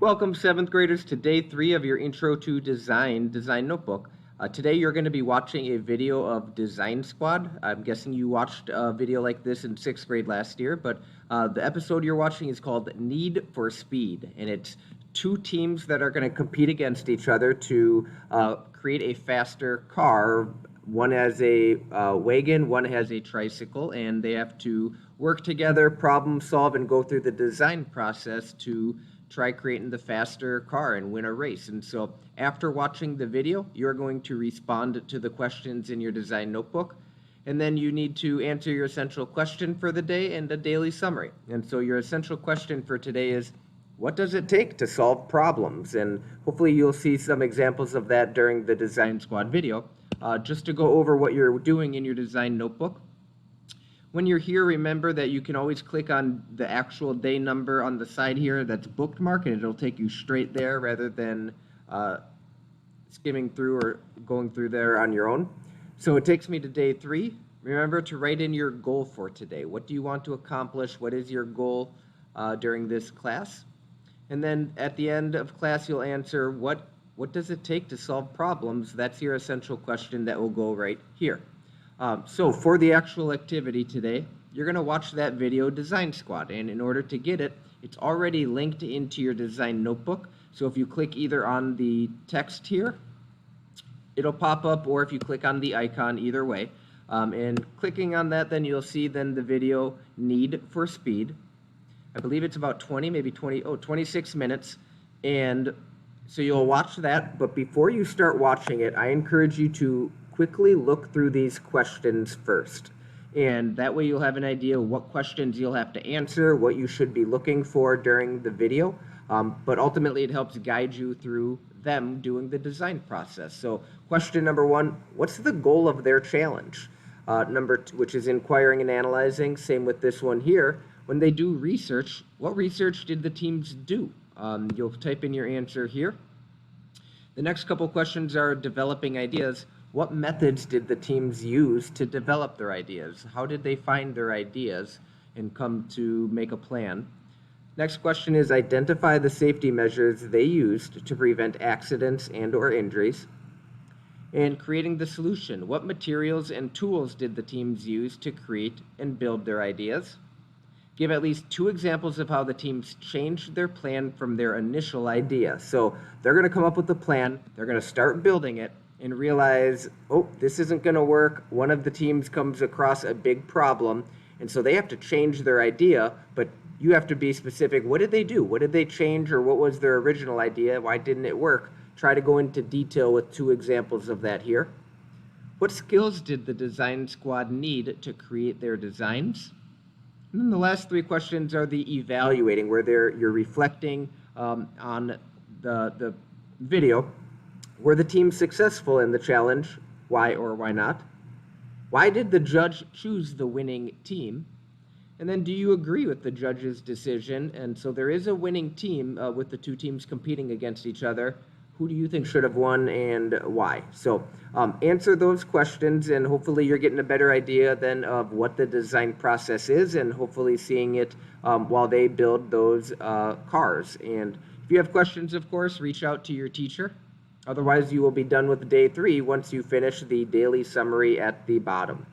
Welcome, 7th graders, to day 3 of your Intro to Design Notebook. Today you're going to be watching a video of Design Squad. I'm guessing you watched a video like this in 6th grade last year, but the episode you're watching is called Need for Speed, and it's two teams that are going to compete against each other to create a faster car. One has a wagon, one has a tricycle, and they have to work together, problem solve, and go through the design process to try creating the faster car and win a race. And so after watching the video, you're going to respond to the questions in your design notebook, and then you need to answer your essential question for the day and a daily summary. And so your essential question for today is, what does it take to solve problems? And hopefully you'll see some examples of that during the Design Squad video. Just to go over what you're doing in your design notebook. When you're here, remember that you can always click on the actual day number on the side here that's bookmarked, and it'll take you straight there rather than skimming through or going through there on your own. So it takes me to day 3. Remember to write in your goal for today. What do you want to accomplish? What is your goal during this class? And then at the end of class, you'll answer, what does it take to solve problems? That's your essential question that will go right here. So for the actual activity today, you're going to watch that video Design Squad, and in order to get it, it's already linked into your design notebook. So if you click either on the text here, it'll pop up, or if you click on the icon, either way. And clicking on that, then you'll see then the video Need for Speed. I believe it's about 26 minutes, and so you'll watch that, but before you start watching it, I encourage you to quickly look through these questions first. And that way you'll have an idea what questions you'll have to answer, what you should be looking for during the video. But ultimately it helps guide you through them doing the design process. So question number 1, what's the goal of their challenge? Number 2, which is inquiring and analyzing, same with this one here. When they do research, what research did the teams do? You'll type in your answer here. The next couple questions are developing ideas. What methods did the teams use to develop their ideas? How did they find their ideas and come to make a plan? Next question is identify the safety measures they used to prevent accidents and/or injuries. And creating the solution. What materials and tools did the teams use to create and build their ideas? Give at least 2 examples of how the teams changed their plan from their initial idea. So they're going to come up with a plan, they're going to start building it, and realize, oh, this isn't going to work. One of the teams comes across a big problem, and so they have to change their idea, but you have to be specific. What did they do? What did they change, or what was their original idea? Why didn't it work? Try to go into detail with 2 examples of that here. What skills did the Design Squad need to create their designs? And then the last 3 questions are the evaluating, where you're reflecting on the video. Were the teams successful in the challenge? Why or why not? Why did the judge choose the winning team? And then do you agree with the judge's decision? And so there is a winning team with the 2 teams competing against each other. Who do you think should have won and why? So answer those questions, and hopefully you're getting a better idea then of what the design process is, and hopefully seeing it while they build those cars. And if you have questions, of course, reach out to your teacher. Otherwise, you will be done with day 3 once you finish the daily summary at the bottom.